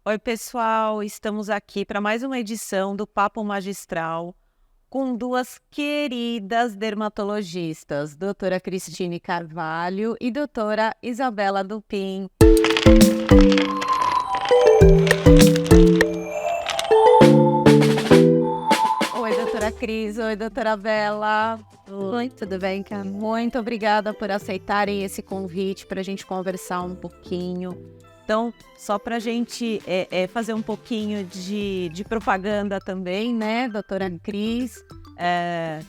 Oi, pessoal, estamos aqui para mais uma edição do Papo Magistral com duas queridas dermatologistas, doutora Cristine Carvalho e doutora Isabela Dupin. Oi, doutora Cris, oi, doutora Bela. Oi, tudo bem, cara? Muito obrigada por aceitarem esse convite para a gente conversar um pouquinho. Então, só para a gente fazer um pouquinho de propaganda também, né, doutora Cris?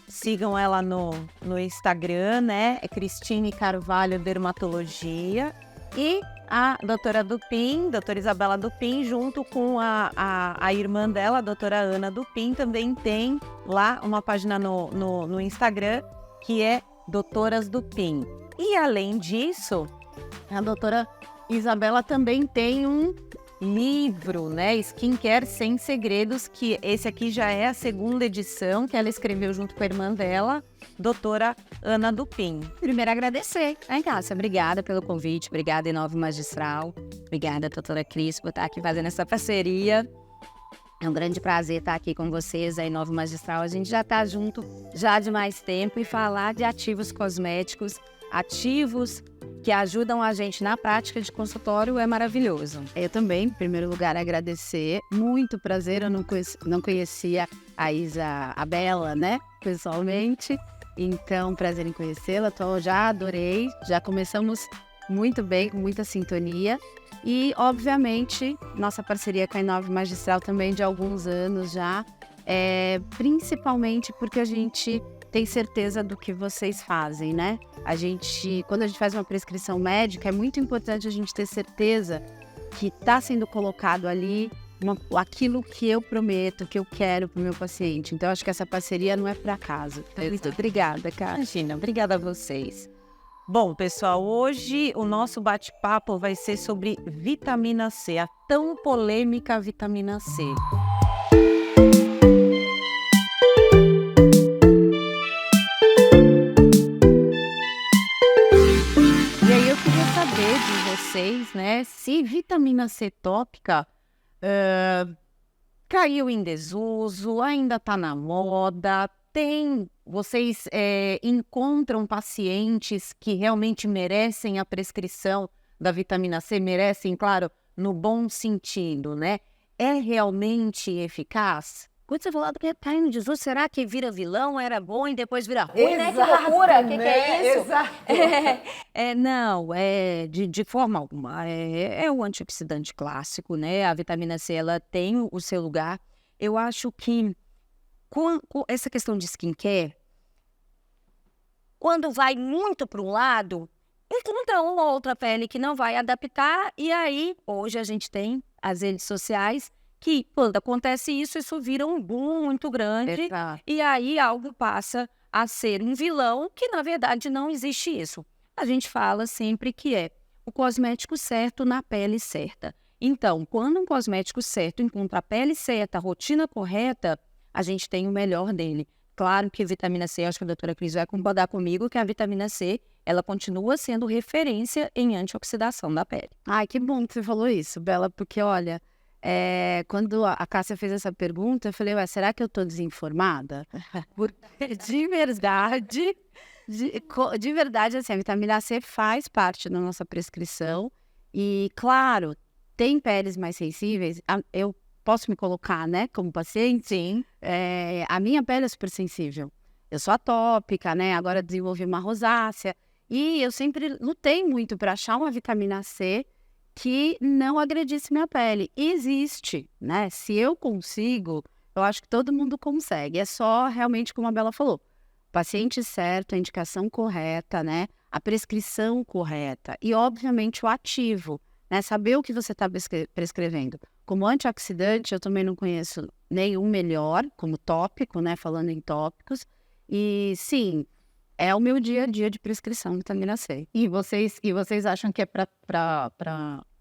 Sigam ela no Instagram, né? É Cristine Carvalho Dermatologia. E a doutora Dupin, doutora Isabela Dupin, junto com a irmã dela, a doutora Ana Dupin, também tem lá uma página no Instagram que é Doutoras Dupin. E além disso, a doutora Isabela também tem um livro, né? Skincare Sem Segredos, que esse aqui já é a segunda edição que ela escreveu junto com a irmã dela, doutora Ana Dupin. Primeiro agradecer, hein, Cássia? Obrigada pelo convite, obrigada, Inova Magistral, obrigada, doutora Cris, por estar aqui fazendo essa parceria. É um grande prazer estar aqui com vocês, a Inova Magistral. A gente já está junto já de mais tempo e falar de ativos cosméticos, ativos que ajudam a gente na prática de consultório é maravilhoso. Eu também, em primeiro lugar, agradecer. Muito prazer, eu não conhecia a Bela, né, pessoalmente. Então, prazer em conhecê-la. Já adorei, já começamos muito bem, com muita sintonia. E, obviamente, nossa parceria com a Inova Magistral também de alguns anos já, principalmente porque a gente tem certeza do que vocês fazem, né? Quando a gente faz uma prescrição médica, é muito importante a gente ter certeza que está sendo colocado ali aquilo que eu prometo, que eu quero para o meu paciente. Então, acho que essa parceria não é por acaso. Então, muito obrigada, cara. Imagina, obrigada a vocês. Bom, pessoal, hoje o nosso bate-papo vai ser sobre vitamina C, a tão polêmica vitamina C. E aí eu queria saber de vocês, né, se vitamina C tópica caiu em desuso, ainda está na moda, vocês encontram pacientes que realmente merecem a prescrição da vitamina C, merecem, claro, no bom sentido, né? É realmente eficaz? Quando você falou que tá indo Jesus, será que vira vilão, era bom e depois vira ruim, né? Que loucura, que é isso? Exato. Não, de forma alguma. É o antioxidante clássico, né? A vitamina C, ela tem o seu lugar. Eu acho que com essa questão de skincare, quando vai muito para um lado, encontra uma ou outra pele que não vai adaptar, e aí, hoje a gente tem as redes sociais, que quando acontece isso vira um boom muito grande, Exato. e aí algo passa a ser um vilão, que na verdade não existe isso. A gente fala sempre que é o cosmético certo na pele certa. Então, quando um cosmético certo encontra a pele certa, a rotina correta, a gente tem o melhor dele. Claro que a vitamina C, acho que a doutora Cris vai concordar comigo, que a vitamina C, ela continua sendo referência em antioxidação da pele. Ai, que bom que você falou isso, Bela, porque olha, quando a Cássia fez essa pergunta, eu falei, ué, será que eu tô desinformada? Porque de verdade, assim, a vitamina C faz parte da nossa prescrição e, claro, tem peles mais sensíveis, eu posso me colocar, né, como paciente? Sim. A minha pele é super sensível. Eu sou atópica, né, agora desenvolvi uma rosácea e eu sempre lutei muito para achar uma vitamina C que não agredisse minha pele. E existe, né? Se eu consigo, eu acho que todo mundo consegue. É só realmente, como a Bela falou, o paciente certo, a indicação correta, né? A prescrição correta e, obviamente, o ativo, né? Saber o que você está prescrevendo. Como antioxidante, eu também não conheço nenhum melhor, como tópico, né? Falando em tópicos. E, sim, é o meu dia a dia de prescrição de vitamina C. E vocês acham que é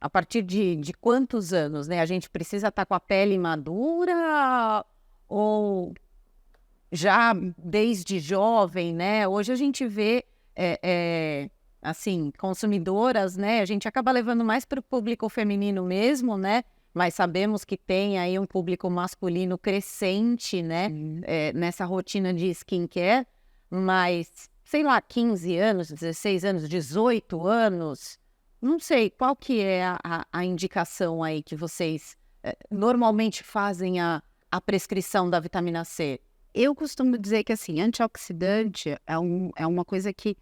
a partir de quantos anos, né? A gente precisa estar com a pele madura ou já desde jovem, né? Hoje a gente vê, assim, consumidoras, né? A gente acaba levando mais para o público feminino mesmo, né? mas sabemos que tem aí um público masculino crescente, né? Nessa rotina de skincare, mas, sei lá, 15 anos, 16 anos, 18 anos, não sei, qual que é a indicação aí que vocês normalmente fazem a prescrição da vitamina C? Eu costumo dizer que, assim, antioxidante é uma coisa que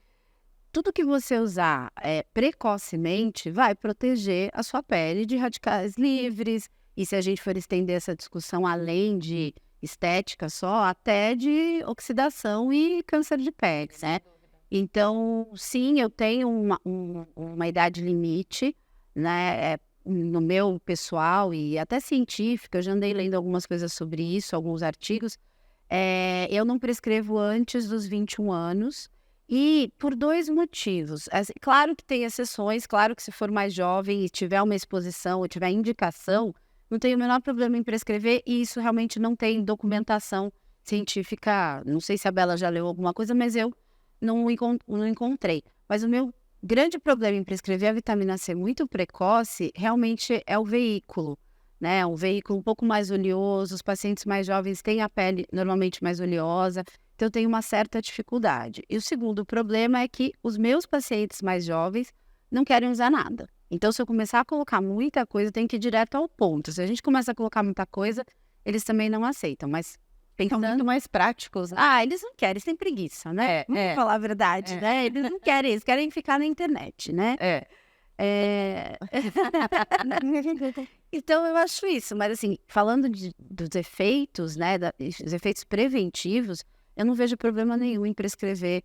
tudo que você usar precocemente vai proteger a sua pele de radicais livres. E se a gente for estender essa discussão além de estética só, até de oxidação e câncer de pele, né? Então, sim, eu tenho uma idade limite, né? No meu pessoal e até científica, eu já andei lendo algumas coisas sobre isso, alguns artigos. Eu não prescrevo antes dos 21 anos e por 2 motivos. Claro que tem exceções, claro que se for mais jovem e tiver uma exposição ou tiver indicação, não tem o menor problema em prescrever e isso realmente não tem documentação científica. Não sei se a Bela já leu alguma coisa, mas eu não encontrei. Mas o meu grande problema em prescrever a vitamina C muito precoce realmente é o veículo, né? Um veículo um pouco mais oleoso, os pacientes mais jovens têm a pele normalmente mais oleosa, então eu tenho uma certa dificuldade. E o segundo problema é que os meus pacientes mais jovens não querem usar nada. Então, se eu começar a colocar muita coisa, tem que ir direto ao ponto. Se a gente começa a colocar muita coisa, eles também não aceitam, mas São muito mais práticos, né? eles não querem, eles têm preguiça, né? Vamos falar a verdade, né? Eles não querem, eles querem ficar na internet, né? Então, eu acho isso. Mas, assim, falando dos efeitos, né? Os efeitos preventivos, eu não vejo problema nenhum em prescrever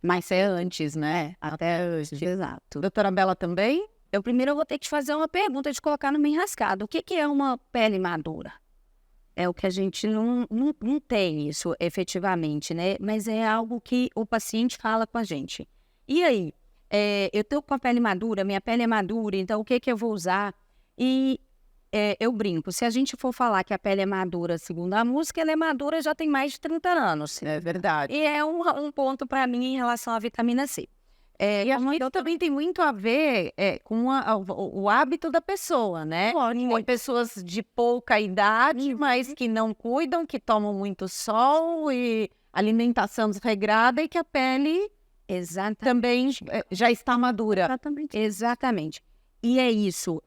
mais antes, né? até antes. Exato. Doutora Bela também? Eu primeiro vou ter que te fazer uma pergunta de colocar no meio enrascado. O que é uma pele madura? É o que a gente não tem isso efetivamente, né? Mas é algo que o paciente fala com a gente. E aí, eu tô com a pele madura, minha pele é madura, então o que eu vou usar? E eu brinco, se a gente for falar que a pele é madura segundo a música, ela é madura já tem mais de 30 anos. É verdade. E é um ponto para mim em relação à vitamina C. E acho que também tem muito a ver com o hábito da pessoa, né? Tem pessoas de pouca idade, mas que não cuidam, que tomam muito sol e alimentação desregrada e que a pele também já está madura. Exatamente. E é isso,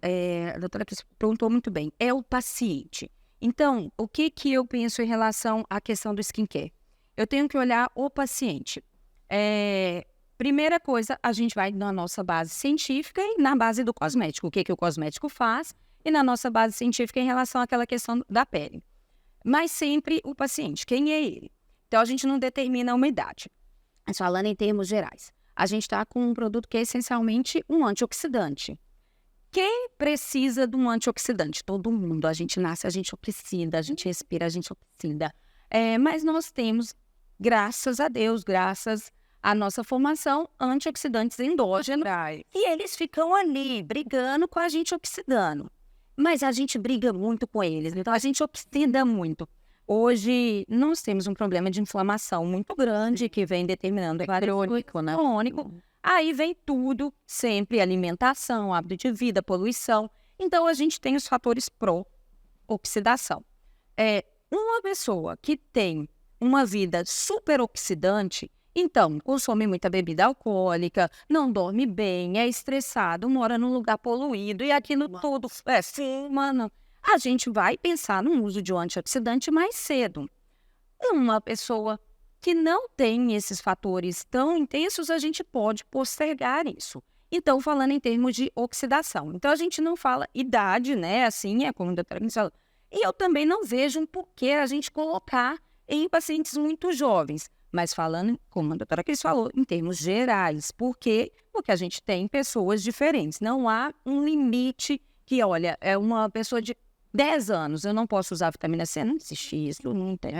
a doutora Cris perguntou muito bem, é o paciente. Então, o que eu penso em relação à questão do skincare? Eu tenho que olhar o paciente. Primeira coisa, a gente vai na nossa base científica e na base do cosmético. O que o cosmético faz e na nossa base científica em relação àquela questão da pele. Mas sempre o paciente, quem é ele? Então, a gente não determina uma idade. Mas falando em termos gerais, a gente está com um produto que é essencialmente um antioxidante. Quem precisa de um antioxidante? Todo mundo. A gente nasce, a gente oxida, a gente respira, a gente oxida. Mas nós temos, graças a Deus, graças à nossa formação, antioxidantes endógenos. E eles ficam ali, brigando com a gente oxidando. Mas a gente briga muito com eles, então a gente oxida muito. Hoje, nós temos um problema de inflamação muito grande que vem determinando crônico, né? Crônico. Aí vem tudo, sempre alimentação, hábito de vida, poluição. Então, a gente tem os fatores pró-oxidação. Uma pessoa que tem uma vida super oxidante, então, consome muita bebida alcoólica, não dorme bem, é estressado, mora num lugar poluído e aquilo tudo fuma. A gente vai pensar no uso de um antioxidante mais cedo. Uma pessoa que não tem esses fatores tão intensos, a gente pode postergar isso. Então, falando em termos de oxidação. Então, a gente não fala idade, né? Assim, como a doutora Cris falou. E eu também não vejo um porquê a gente colocar em pacientes muito jovens. Mas falando, como a doutora Cris falou, em termos gerais. Por quê? Porque a gente tem pessoas diferentes. Não há um limite que, olha, é uma pessoa de 10 anos, eu não posso usar vitamina C, não existe isso, não tem.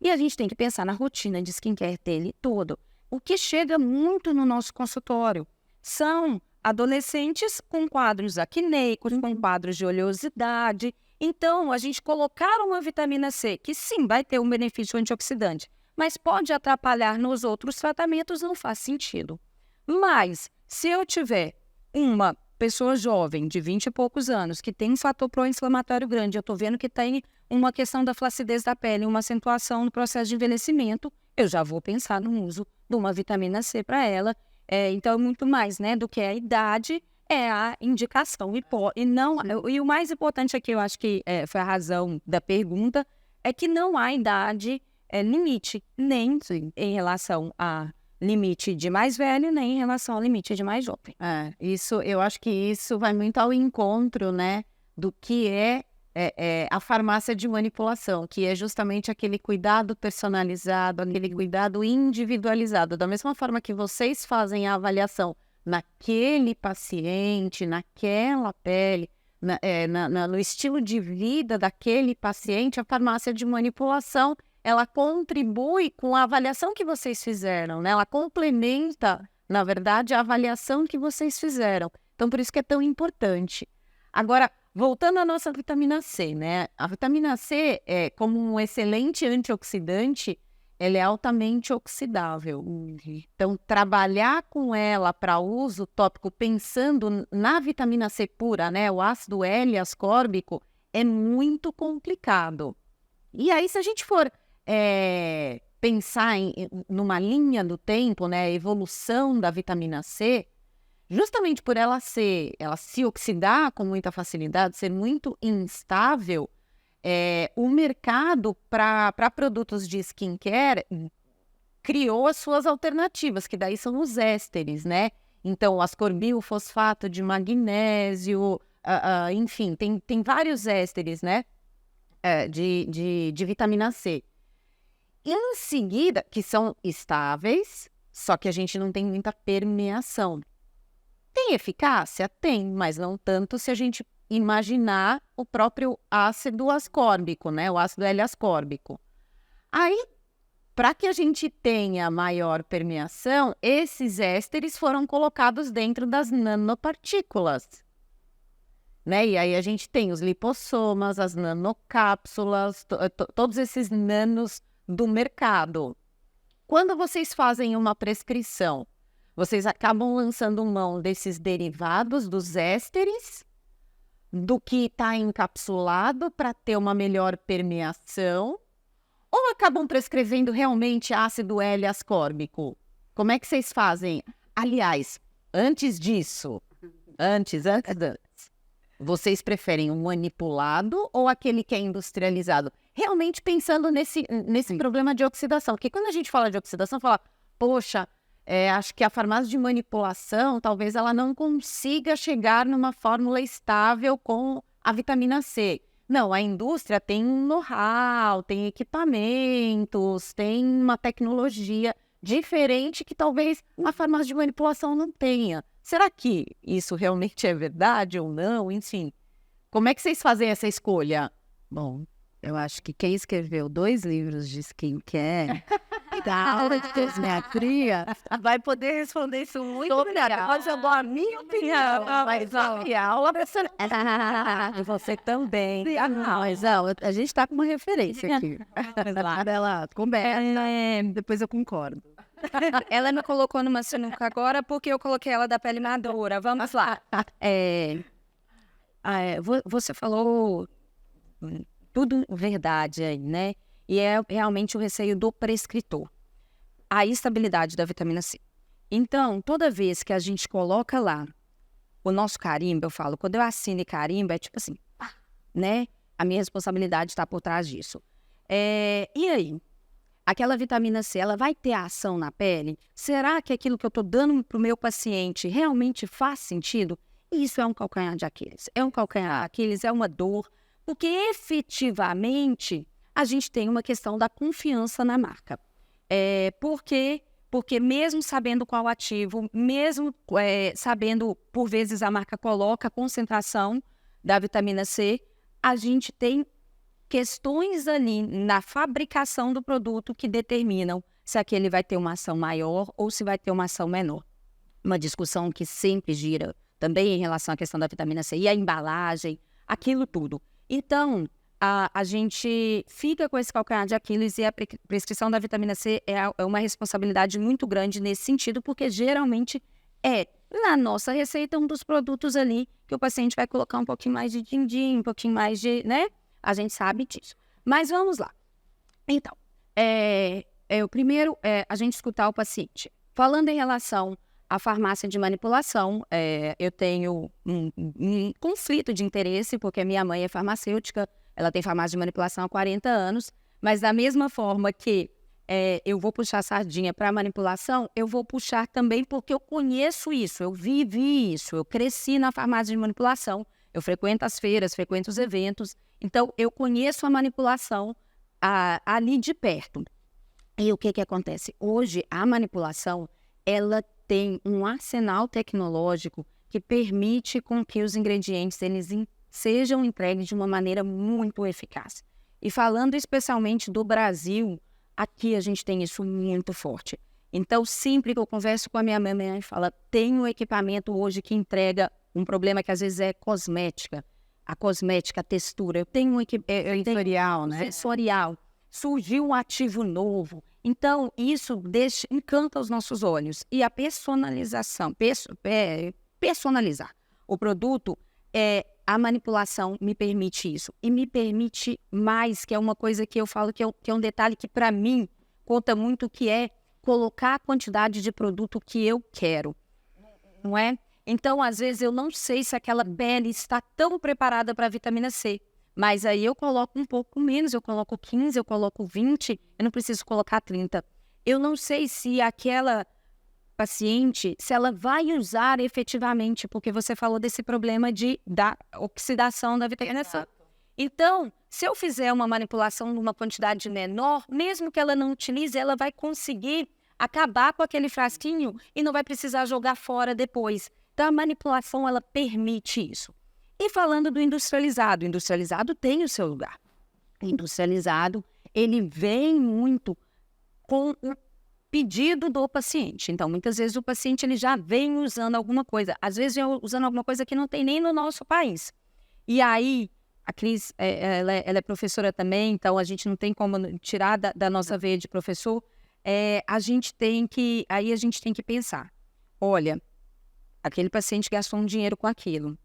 E a gente tem que pensar na rotina de skincare dele todo. O que chega muito no nosso consultório são adolescentes com quadros acneicos, com quadros de oleosidade. Então, a gente colocar uma vitamina C, que sim, vai ter um benefício antioxidante, mas pode atrapalhar nos outros tratamentos, não faz sentido. Mas, se eu tiver uma pessoa jovem, de 20 e poucos anos, que tem um fator pró-inflamatório grande, eu estou vendo que tem uma questão da flacidez da pele, uma acentuação no processo de envelhecimento, eu já vou pensar no uso de uma vitamina C para ela. Então, muito mais, né, do que a idade, é a indicação. E o mais importante aqui, eu acho que foi a razão da pergunta, é que não há idade limite, nem em relação a limite de mais velho, nem em relação ao limite de mais jovem. Eu acho que isso vai muito ao encontro, né, do que é a farmácia de manipulação, que é justamente aquele cuidado personalizado, aquele cuidado individualizado. Da mesma forma que vocês fazem a avaliação naquele paciente, naquela pele, no estilo de vida daquele paciente, a farmácia de manipulação, ela contribui com a avaliação que vocês fizeram, né? Ela complementa, na verdade, a avaliação que vocês fizeram. Então, por isso que é tão importante. Agora, voltando à nossa vitamina C, né? A vitamina C, como um excelente antioxidante, ela é altamente oxidável. Então, trabalhar com ela para uso tópico, pensando na vitamina C pura, né? O ácido L-ascórbico, é muito complicado. E aí, se a gente for pensar numa linha do tempo, né? A evolução da vitamina C, justamente por ela se oxidar com muita facilidade, ser muito instável, o mercado para produtos de skincare criou as suas alternativas, que daí são os ésteres, né? Então, o ascorbilfosfato de magnésio, enfim, tem vários ésteres, né? De vitamina C. E em seguida, que são estáveis, só que a gente não tem muita permeação. Tem eficácia? Tem, mas não tanto se a gente imaginar o próprio ácido ascórbico, né? O ácido L-ascórbico. Aí, para que a gente tenha maior permeação, esses ésteres foram colocados dentro das nanopartículas, né? E aí a gente tem os lipossomas, as nanocápsulas, todos esses nanos do mercado. Quando vocês fazem uma prescrição, vocês acabam lançando mão desses derivados dos ésteres, do que está encapsulado para ter uma melhor permeação, ou acabam prescrevendo realmente ácido L-ascórbico? Como é que vocês fazem? Aliás, antes disso, antes, vocês preferem um manipulado ou aquele que é industrializado? Realmente pensando nesse problema de oxidação. Porque quando a gente fala de oxidação, fala, poxa, acho que a farmácia de manipulação, talvez ela não consiga chegar numa fórmula estável com a vitamina C. Não, a indústria tem um know-how, tem equipamentos, tem uma tecnologia diferente que talvez a farmácia de manipulação não tenha. Será que isso realmente é verdade ou não? Enfim, como é que vocês fazem essa escolha? Bom, eu acho que quem escreveu 2 livros de skincare da aula de cosmetria vai poder responder isso muito melhor. Pode jogar a minha opinião. Mas a aula Você também. mas a gente está com uma referência aqui. Ela conversa, depois eu concordo. Ela me colocou numa sinuca agora porque eu coloquei ela da pele madura. Vamos lá. Você falou tudo verdade aí, né? E é realmente o receio do prescritor. A estabilidade da vitamina C. Então, toda vez que a gente coloca lá o nosso carimbo, eu falo, quando eu assino carimbo, é tipo assim, né? A minha responsabilidade está por trás disso. E aí? Aquela vitamina C, ela vai ter ação na pele? Será que aquilo que eu estou dando para o meu paciente realmente faz sentido? Isso é um calcanhar de Aquiles. É um calcanhar de Aquiles, é uma dor, porque efetivamente a gente tem uma questão da confiança na marca. Porque mesmo sabendo qual ativo, mesmo sabendo, por vezes a marca coloca a concentração da vitamina C, a gente tem questões ali na fabricação do produto que determinam se aquele vai ter uma ação maior ou se vai ter uma ação menor. Uma discussão que sempre gira também em relação à questão da vitamina C e a embalagem, aquilo tudo. Então, a gente fica com esse calcanhar de Aquiles e a prescrição da vitamina C é uma responsabilidade muito grande nesse sentido, porque geralmente na nossa receita, um dos produtos ali que o paciente vai colocar um pouquinho mais de din-din, um pouquinho mais de, né? A gente sabe disso. Mas vamos lá. Então, o primeiro é a gente escutar o paciente. Falando em relação à farmácia de manipulação, eu tenho um conflito de interesse, porque minha mãe é farmacêutica, ela tem farmácia de manipulação há 40 anos, mas da mesma forma que eu vou puxar sardinha para manipulação, eu vou puxar também porque eu conheço isso, eu vivi isso, eu cresci na farmácia de manipulação, eu frequento as feiras, frequento os eventos, então eu conheço a manipulação ali de perto. E o que acontece? Hoje, a manipulação, ela tem um arsenal tecnológico que permite com que os ingredientes eles sejam entregues de uma maneira muito eficaz. E falando especialmente do Brasil, aqui a gente tem isso muito forte. Então, sempre que eu converso com a minha mãe, ela fala, tem um equipamento hoje que entrega um problema que às vezes é cosmética. A cosmética, a textura. Eu tenho um equipamento... Sensorial, né? Sensorial. Surgiu um ativo novo. Então, isso encanta os nossos olhos. E a personalização, personalizar o produto, a manipulação me permite isso. E me permite mais, que é uma coisa que eu falo que é um detalhe que, para mim, conta muito, que é colocar a quantidade de produto que eu quero. Não é? Então, às vezes, eu não sei se aquela pele está tão preparada para a vitamina C. Mas aí eu coloco um pouco menos, eu coloco 15, eu coloco 20, eu não preciso colocar 30. Eu não sei se aquela paciente, se ela vai usar efetivamente, porque você falou desse problema da oxidação da vitamina C. Então, se eu fizer uma manipulação numa quantidade menor, mesmo que ela não utilize, ela vai conseguir acabar com aquele frasquinho e não vai precisar jogar fora depois. Então, a manipulação, ela permite isso. E falando do industrializado, o industrializado tem o seu lugar. O industrializado, ele vem muito com o pedido do paciente. Então, muitas vezes o paciente ele já vem usando alguma coisa. Às vezes, vem usando alguma coisa que não tem nem no nosso país. E aí, a Cris, ela é professora também, então a gente não tem como tirar da nossa veia de professor. A gente tem que pensar. Olha, aquele paciente gastou um dinheiro com aquilo.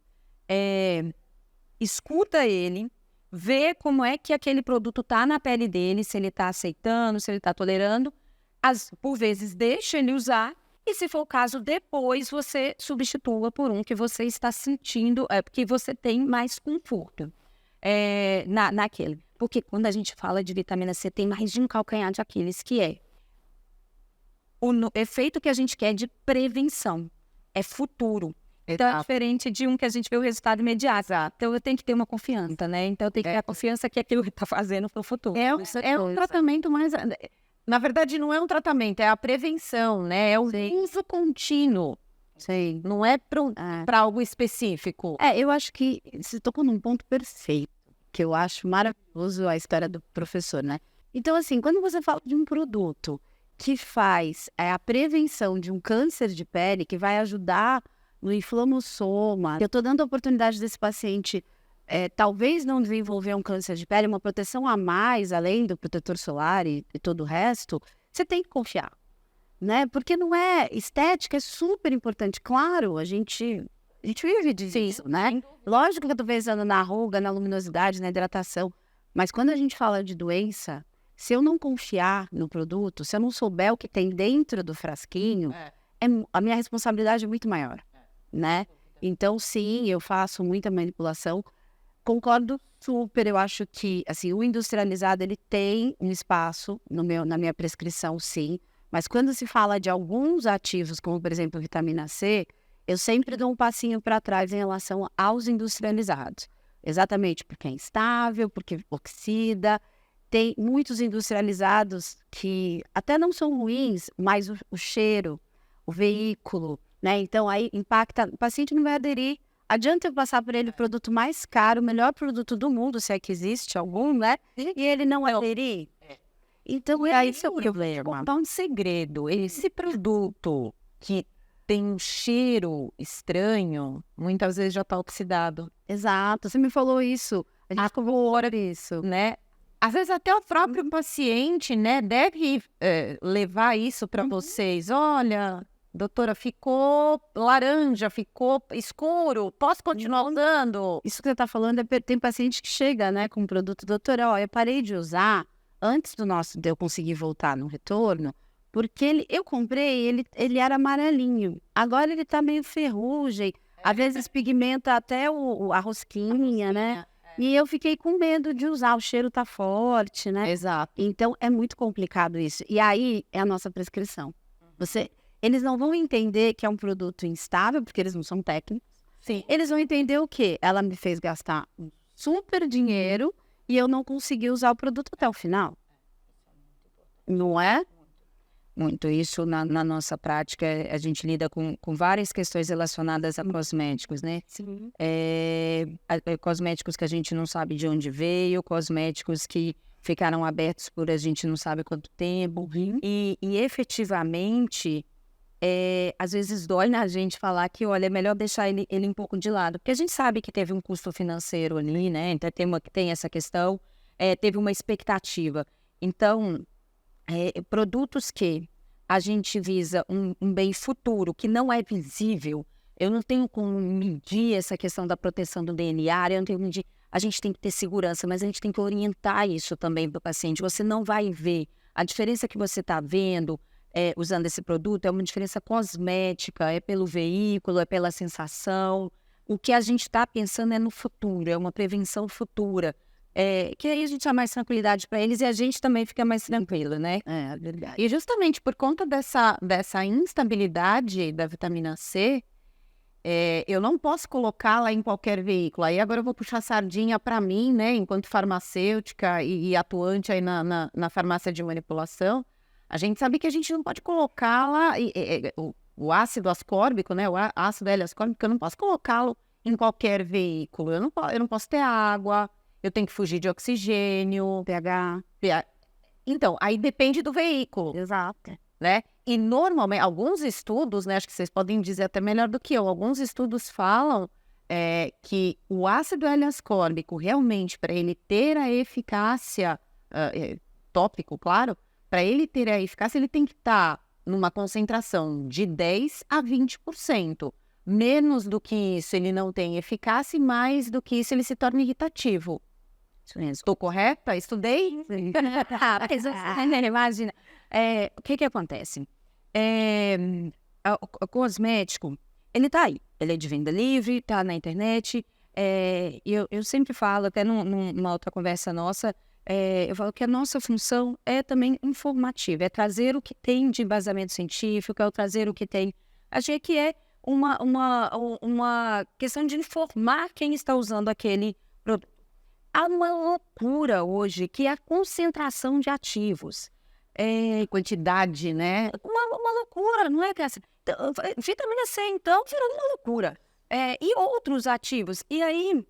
Escuta ele, vê como é que aquele produto está na pele dele, se ele está aceitando, se ele está tolerando. Por vezes, deixa ele usar e, se for o caso, depois você substitua por um que você está sentindo, porque você tem mais conforto naquele. Porque quando a gente fala de vitamina C, tem mais de um calcanhar de Aquiles, que é o efeito que a gente quer de prevenção, é futuro. Então, é diferente de um que a gente vê o resultado imediato. Então, eu tenho que ter uma confiança, né? Então, eu tenho que ter a confiança que aquilo que está fazendo para o futuro. É um tratamento mais... Na verdade, não é um tratamento, é a prevenção, né? É o uso contínuo. Sim. Não é para algo específico. Eu acho que você tocou num ponto perfeito, que eu acho maravilhoso a história do professor, né? Então, assim, quando você fala de um produto que faz a prevenção de um câncer de pele, que vai ajudar no inflamassoma, eu estou dando a oportunidade desse paciente talvez não desenvolver um câncer de pele, uma proteção a mais, além do protetor solar e todo o resto, você tem que confiar, né? Porque não é... Estética é super importante. Claro, a gente vive disso, né? Lógico que eu estou pensando na ruga, na luminosidade, na hidratação, mas quando a gente fala de doença, se eu não confiar no produto, se eu não souber o que tem dentro do frasquinho, a minha responsabilidade é muito maior, né? Então, sim, eu faço muita manipulação. Concordo super, eu acho que assim, o industrializado ele tem um espaço na minha prescrição, sim, mas quando se fala de alguns ativos, como por exemplo vitamina C, eu sempre dou um passinho para trás em relação aos industrializados. Exatamente porque é instável, porque oxida. Tem muitos industrializados que até não são ruins, mas o cheiro, o veículo, né? Então aí impacta, o paciente não vai aderir. Adianta eu passar para ele o produto mais caro, o melhor produto do mundo, se é que existe algum, né? E ele não aderir. Então, Esse é o problema. Contar um segredo. Esse produto que tem um cheiro estranho, muitas vezes já está oxidado. Exato, você me falou isso. A gente conversou sobre isso, né? Às vezes até o próprio paciente, né, deve levar isso para vocês. Olha, doutora, ficou laranja, ficou escuro, posso continuar usando? Isso que você está falando, tem paciente que chega, né, com um produto, doutora, ó, eu parei de usar antes de eu conseguir voltar no retorno, porque eu comprei, ele era amarelinho, agora ele tá meio ferrugem, às vezes pigmenta até a rosquinha, né? E eu fiquei com medo de usar, o cheiro tá forte, né? Exato. Então, é muito complicado isso. E aí, é a nossa prescrição. Eles não vão entender que é um produto instável, porque eles não são técnicos. Sim. Eles vão entender o quê? Ela me fez gastar um super dinheiro e eu não consegui usar o produto até o final. Não é? Muito. Isso na nossa prática, a gente lida com várias questões relacionadas a cosméticos, né? Sim. Cosméticos que a gente não sabe de onde veio, cosméticos que ficaram abertos por a gente não sabe quanto tempo. E efetivamente, às vezes dói na gente falar que, olha, é melhor deixar ele um pouco de lado. Porque a gente sabe que teve um custo financeiro ali, né? Então tem essa questão, teve uma expectativa. Então, produtos que a gente visa um bem futuro, que não é visível, eu não tenho como medir essa questão da proteção do DNA, eu não tenho como medir. A gente tem que ter segurança, mas a gente tem que orientar isso também para o paciente. Você não vai ver. A diferença que você está vendo usando esse produto é uma diferença cosmética, é pelo veículo, é pela sensação. O que a gente está pensando é no futuro, é uma prevenção futura. Que aí a gente dá mais tranquilidade para eles e a gente também fica mais tranquilo, né? É verdade. E justamente por conta dessa instabilidade da vitamina C, eu não posso colocá-la em qualquer veículo. Aí agora eu vou puxar sardinha para mim, né? Enquanto farmacêutica e atuante aí na farmácia de manipulação, a gente sabe que a gente não pode colocá-la, o ácido ascórbico, né? O ácido L-ascórbico, eu não posso colocá-lo em qualquer veículo. Eu não posso ter água. Eu tenho que fugir de oxigênio, pH. Então, aí depende do veículo. Exato. Né? E normalmente, alguns estudos, né, acho que vocês podem dizer até melhor do que eu, alguns estudos falam que o ácido L-ascórbico, realmente, para ele ter a eficácia, tópico, claro, para ele ter a eficácia, ele tem que estar numa concentração de 10 a 20%. Menos do que isso, ele não tem eficácia, e mais do que isso, ele se torna irritativo. Estou correta? Estudei? Imagina. O que acontece? O cosmético, ele tá aí. Ele é de venda livre, tá na internet. Eu sempre falo, até numa outra conversa nossa, eu falo que a nossa função é também informativa, é trazer o que tem de embasamento científico, é trazer o que tem. Achei que é uma questão de informar quem está usando aquele produto. Há uma loucura hoje, que é a concentração de ativos. Quantidade, né? Uma loucura, não é? Então, vitamina C, então, virou uma loucura. E outros ativos. E aí,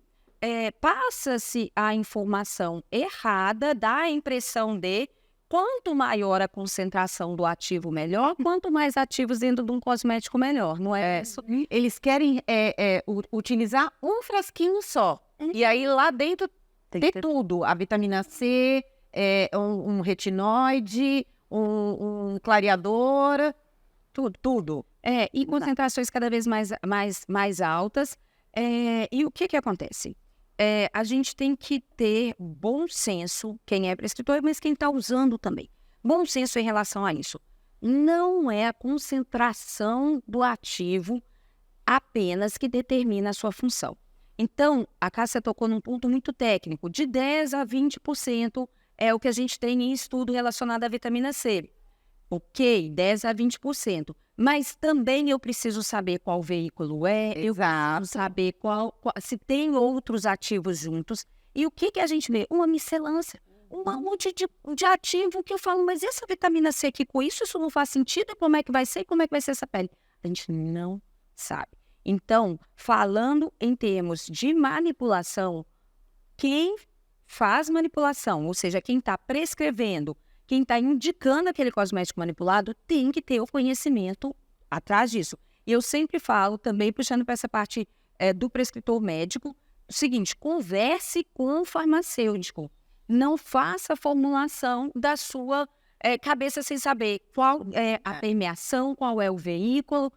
passa-se a informação errada, dá a impressão de quanto maior a concentração do ativo, melhor, quanto mais ativos dentro de um cosmético, melhor, não é isso? Eles querem utilizar um frasquinho só. E aí, lá dentro, tem tudo. A vitamina C, um retinóide, um clareador, tudo. E concentrações cada vez mais altas. E o que acontece? A gente tem que ter bom senso, quem é prescritor, mas quem está usando também. Bom senso em relação a isso. Não é a concentração do ativo apenas que determina a sua função. Então, a Cássia tocou num ponto muito técnico. De 10 a 20% é o que a gente tem em estudo relacionado à vitamina C. Ok, 10 a 20%. Mas também eu preciso saber qual veículo eu preciso saber se tem outros ativos juntos. E o que a gente vê? Uma miscelância, um monte de ativo que eu falo, mas essa vitamina C aqui com isso não faz sentido? Como é que vai ser? Como é que vai ser essa pele? A gente não sabe. Então, falando em termos de manipulação, quem faz manipulação, ou seja, quem está prescrevendo, quem está indicando aquele cosmético manipulado, tem que ter o conhecimento atrás disso. E eu sempre falo, também puxando para essa parte do prescritor médico, o seguinte: converse com o farmacêutico. Não faça a formulação da sua cabeça sem saber qual é a permeação, qual é o veículo,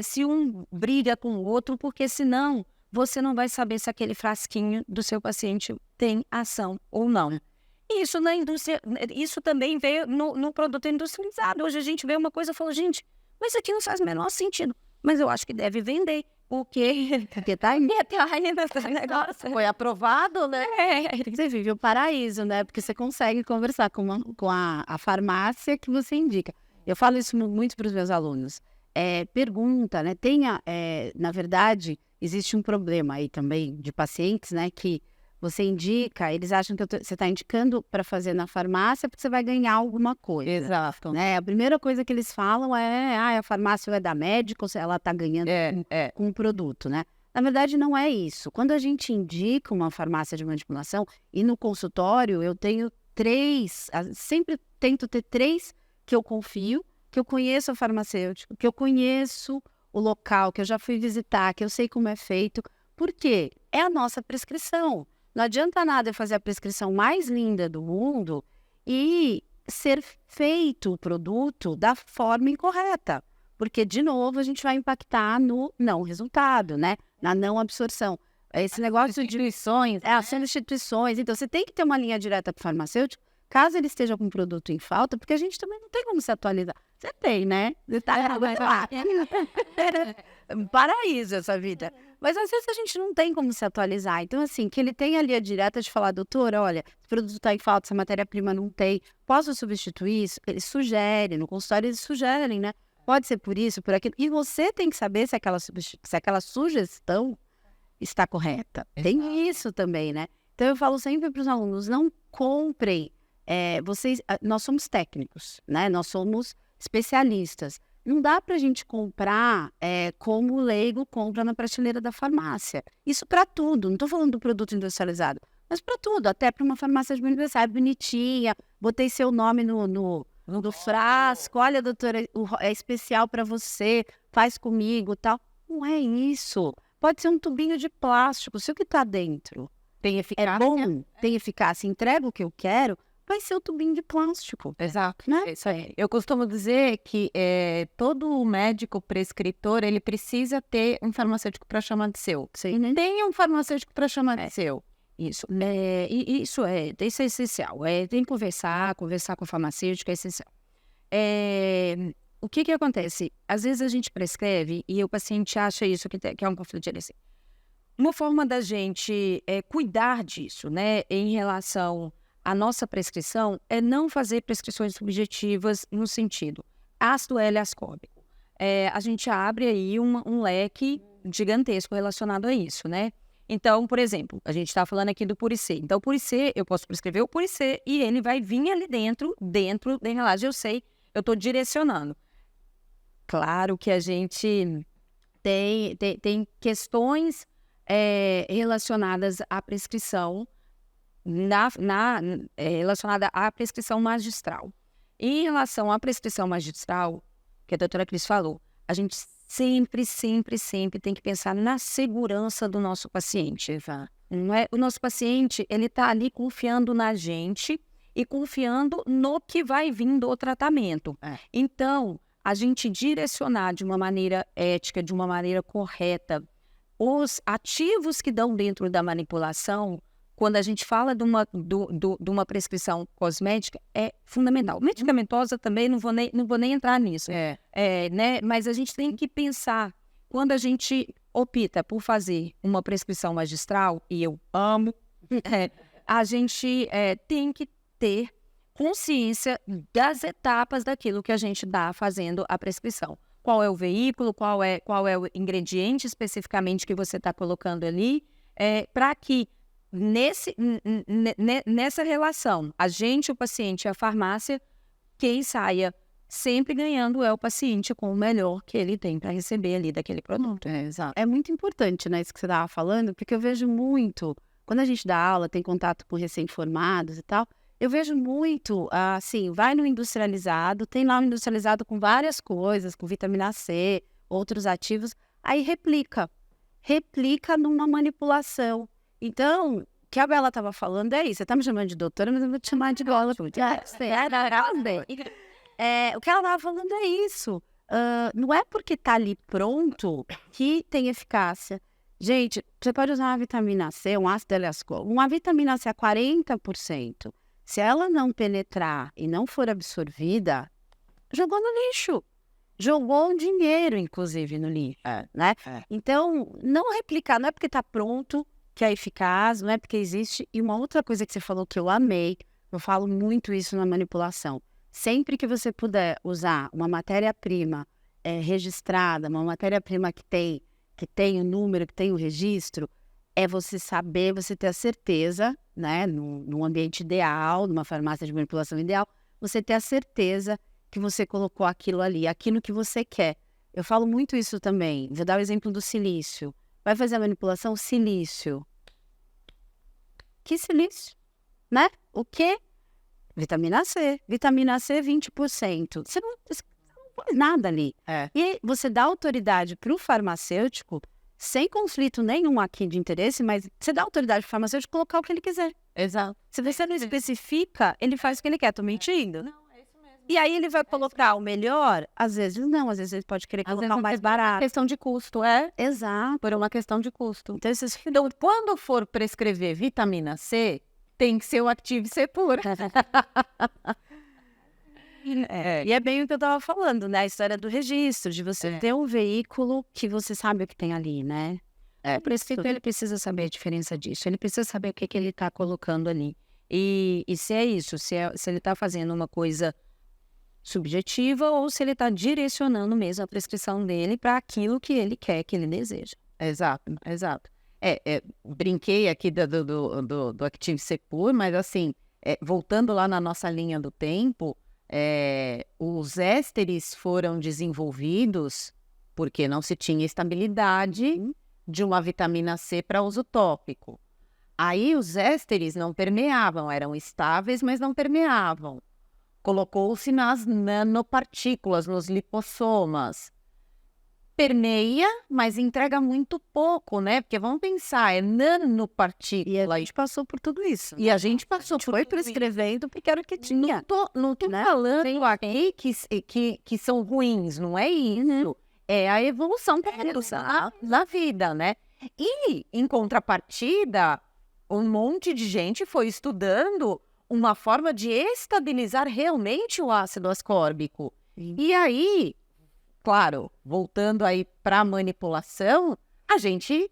se um briga com o outro, porque senão você não vai saber se aquele frasquinho do seu paciente tem ação ou não. Isso na indústria, isso também veio no produto industrializado. Hoje a gente vê uma coisa e fala, gente, mas isso aqui não faz o menor sentido. Mas eu acho que deve vender, porque tá aí nesse negócio. Foi aprovado, né? Você vive o paraíso, né? Porque você consegue conversar com a farmácia que você indica. Eu falo isso muito para os meus alunos. Pergunta, né? Na verdade, existe um problema aí também de pacientes, né? Que você indica, eles acham que você está indicando para fazer na farmácia porque você vai ganhar alguma coisa. Exato. Né? A primeira coisa que eles falam a farmácia vai dar médico, ela está ganhando com um produto, né? Na verdade, não é isso. Quando a gente indica uma farmácia de manipulação, e no consultório eu tenho 3, sempre tento ter 3 que eu confio, que eu conheço o farmacêutico, que eu conheço o local, que eu já fui visitar, que eu sei como é feito. Por quê? É a nossa prescrição. Não adianta nada eu fazer a prescrição mais linda do mundo e ser feito o produto da forma incorreta. Porque, de novo, a gente vai impactar no não resultado, né? Na não absorção. Esse negócio de Instituições. são instituições. Então, você tem que ter uma linha direta para o farmacêutico, caso ele esteja com um produto em falta, porque a gente também não tem como se atualizar. Você tem, né? Você tá lá. Um paraíso essa vida. Mas às vezes a gente não tem como se atualizar. Então, assim, que ele tenha ali a direta de falar, doutora, olha, esse produto está em falta, essa matéria-prima não tem, posso substituir isso? Eles sugerem, no consultório eles sugerem, né? Pode ser por isso, por aquilo. E você tem que saber se aquela sugestão está correta. Tem isso também, né? Então, eu falo sempre para os alunos, não comprem. Nós somos técnicos, né? Nós somos especialistas. Não dá para a gente comprar como o leigo compra na prateleira da farmácia. Isso para tudo. Não estou falando do produto industrializado, mas para tudo. Até para uma farmácia de aniversário bonitinha. Botei seu nome no frasco. Olha, doutora, é especial para você. Faz comigo, tal. Não é isso. Pode ser um tubinho de plástico. Se o que está dentro Tem eficácia. é bom, tem eficácia, entrega o que eu quero, vai ser o tubinho de plástico. Exato. Né? É isso aí. Eu costumo dizer que todo médico prescritor, ele precisa ter um farmacêutico para chamar de seu. Sim. Tenha um farmacêutico para chamar de seu. Isso é essencial. Tem que conversar com o farmacêutico é essencial. O que acontece? Às vezes a gente prescreve e o paciente acha isso que é um conflito de interesse. Uma forma da gente cuidar disso, né, em relação à nossa prescrição, é não fazer prescrições subjetivas no sentido ácido L-ascórbico. A gente abre aí um leque gigantesco relacionado a isso, né? Então, por exemplo, a gente está falando aqui do Puricê. Então, o Puricê, eu posso prescrever o Puricê e ele vai vir ali dentro da enrolagem. Eu sei, eu estou direcionando. Claro que a gente tem questões relacionadas à prescrição, relacionada à prescrição magistral. Em relação à prescrição magistral, que a doutora Cris falou, a gente sempre tem que pensar na segurança do nosso paciente. Não é? O nosso paciente, ele está ali confiando na gente e confiando no que vai vir do tratamento. Então, a gente direcionar de uma maneira ética, de uma maneira correta, os ativos que dão dentro da manipulação, quando a gente fala de uma prescrição cosmética, é fundamental. Medicamentosa também, não vou nem entrar nisso. Né? Mas a gente tem que pensar, quando a gente opta por fazer uma prescrição magistral, e eu amo, a gente tem que ter consciência das etapas daquilo que a gente está fazendo a prescrição. Qual é o veículo, qual é o ingrediente especificamente que você está colocando ali, para que nessa relação, a gente, o paciente e a farmácia, quem saia sempre ganhando é o paciente com o melhor que ele tem para receber ali daquele produto. Exato. É muito importante, né, isso que você estava falando, porque eu vejo muito, quando a gente dá aula, tem contato com recém-formados e tal, eu vejo muito, assim, vai no industrializado, tem lá um industrializado com várias coisas, com vitamina C, outros ativos, aí replica numa manipulação. Então, que a Bela estava falando é isso. Você está me chamando de doutora, mas eu vou te chamar de Gola. O que ela estava falando é isso. Não é porque está ali pronto que tem eficácia. Gente, você pode usar uma vitamina C, um ácido L-ascorbic, uma vitamina C a 40%. Se ela não penetrar e não for absorvida, jogou no lixo. Jogou um dinheiro, inclusive, no lixo, né? Então, não replicar, não é porque está pronto que é eficaz, não é porque existe. E uma outra coisa que você falou que eu amei, eu falo muito isso na manipulação. Sempre que você puder usar uma matéria-prima registrada, uma matéria-prima que tem o número, que tem o registro, é você saber, você ter a certeza, né, num ambiente ideal, numa farmácia de manipulação ideal, você ter a certeza que você colocou aquilo ali, aquilo que você quer. Eu falo muito isso também. Vou dar o exemplo do silício. Vai fazer a manipulação? Silício. Que silício? Né? O quê? Vitamina C. Vitamina C, 20%. Você não faz nada ali. E você dá autoridade para o farmacêutico, sem conflito nenhum aqui de interesse, mas você dá autoridade para o farmacêutico colocar o que ele quiser. Exato. Se você não especifica, ele faz o que ele quer. Tô mentindo? Não, é isso mesmo. E aí ele vai colocar o melhor? Às vezes não, às vezes ele pode querer colocar o mais barato. Questão de custo, Exato. por uma questão de custo. Então, esses Então, quando for prescrever vitamina C, tem que ser o Active C puro. E é bem o que eu tava falando, né? A história do registro, de você ter um veículo que você sabe o que tem ali, né? O prescritor, ele precisa saber a diferença disso. Ele precisa saber o que ele está colocando ali. E se é isso, se ele está fazendo uma coisa subjetiva ou se ele está direcionando mesmo a prescrição dele para aquilo que ele quer, que ele deseja. Exato. Brinquei aqui do Active C Pur, mas assim, voltando lá na nossa linha do tempo, os ésteres foram desenvolvidos porque não se tinha estabilidade de uma vitamina C para uso tópico. Aí os ésteres não permeavam, eram estáveis, mas não permeavam. Colocou-se nas nanopartículas, nos lipossomas. Permeia, mas entrega muito pouco, né? Porque vamos pensar, é nanopartícula. E a gente passou por tudo isso. E a gente passou por Foi tudo isso. prescrevendo porque era o que tinha. Não tô né? falando aqui que são ruins, não é isso. É a evolução da vida, né? E, em contrapartida, um monte de gente foi estudando uma forma de estabilizar realmente o ácido ascórbico. E aí, claro, voltando aí para a manipulação, a gente,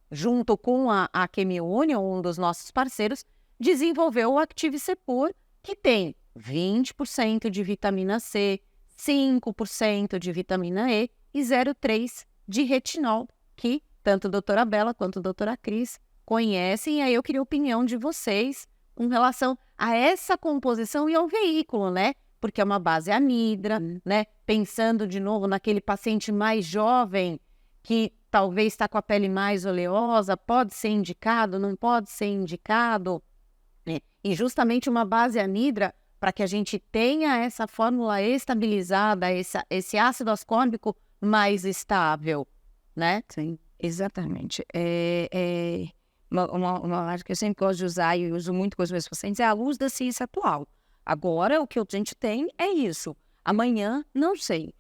junto com a Chemi Union, um dos nossos parceiros, desenvolveu o Active C Pur, que tem 20% de vitamina C, 5% de vitamina E e 0,3% de retinol, que tanto a doutora Bela quanto a doutora Cris conhecem. E aí eu queria a opinião de vocês com relação a essa composição e ao veículo, né? Porque é uma base anidra, né? Pensando de novo naquele paciente mais jovem que talvez está com a pele mais oleosa, pode ser indicado, não pode ser indicado, né? E justamente uma base anidra para que a gente tenha essa fórmula estabilizada, esse ácido ascórbico mais estável, né? Sim, exatamente. Uma imagem que eu sempre gosto de usar e uso muito com os meus pacientes é a luz da ciência atual. Agora, o que a gente tem é isso. Amanhã, não sei.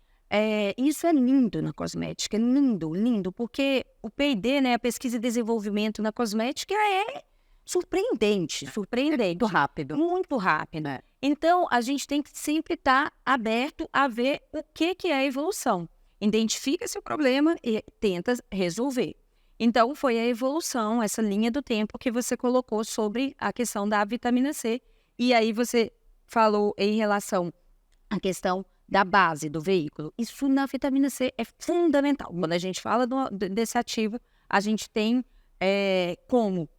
Isso é lindo na cosmética, é lindo, lindo, porque o P&D, né, a pesquisa e desenvolvimento na cosmética é surpreendente. Muito rápido. Muito rápido. Então, a gente tem que sempre estar aberto a ver o que é a evolução. Identifica seu problema e tenta resolver. Então, foi a evolução, essa linha do tempo que você colocou sobre a questão da vitamina C. E aí você falou em relação à questão da base do veículo. Isso na vitamina C é fundamental. Quando a gente fala desse ativo, a gente tem como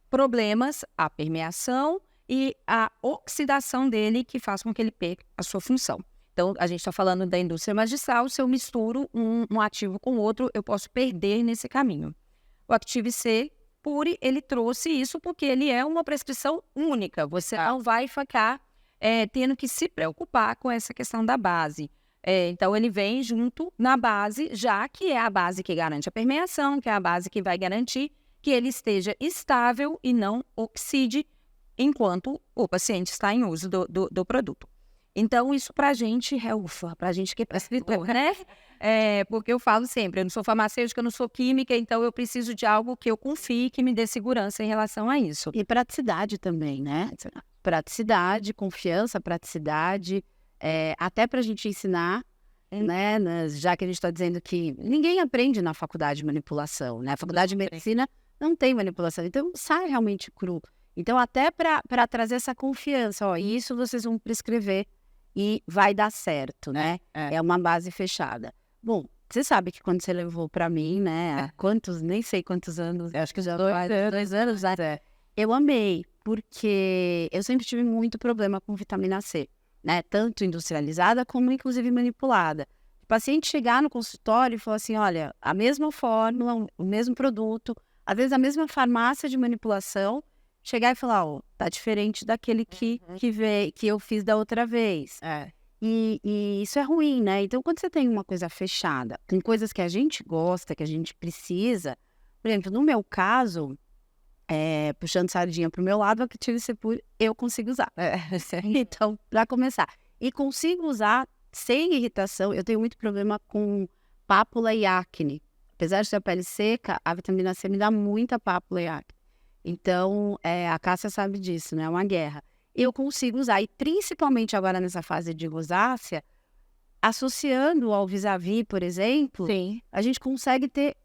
problemas a permeação e a oxidação dele, que faz com que ele perca a sua função. Então, a gente está falando da indústria magistral. Se eu misturo um ativo com outro, eu posso perder nesse caminho. O Active C Pure, ele trouxe isso porque ele é uma prescrição única. Você não vai ficar tendo que se preocupar com essa questão da base. Então, ele vem junto na base, já que é a base que garante a permeação, que é a base que vai garantir que ele esteja estável e não oxide enquanto o paciente está em uso do produto. Então, isso para a gente é ufa, para a gente que é prescritor, né? Porque eu falo sempre, eu não sou farmacêutica, eu não sou química, então eu preciso de algo que eu confie, que me dê segurança em relação a isso. E praticidade também, né? Praticidade, confiança, praticidade, até para a gente ensinar, né? Já que a gente está dizendo que ninguém aprende na faculdade de manipulação, né? A faculdade de medicina não tem manipulação, então sai realmente cru. Então, até para trazer essa confiança, ó, isso vocês vão prescrever e vai dar certo, né? É uma base fechada. Bom, você sabe que quando você levou para mim, né? Nem sei quantos anos. Acho que já faz 2 anos, né? Eu amei, porque eu sempre tive muito problema com vitamina C, né? Tanto industrializada como, inclusive, manipulada. O paciente chegar no consultório e falar assim, olha, a mesma fórmula, o mesmo produto, às vezes a mesma farmácia de manipulação, chegar e falar, ó, tá diferente daquele que eu fiz da outra vez. E isso é ruim, né? Então, quando você tem uma coisa fechada, com coisas que a gente gosta, que a gente precisa, por exemplo, no meu caso, puxando sardinha pro meu lado, a Active Sepur eu consigo usar. Então, para começar. E consigo usar sem irritação. Eu tenho muito problema com pápula e acne. Apesar de ter a pele seca, a vitamina C me dá muita pápula e acne. Então, a Cássia sabe disso, né? É uma guerra. Eu consigo usar, e principalmente agora nessa fase de rosácea, associando ao Vis-a-Vis, por exemplo, a gente consegue ter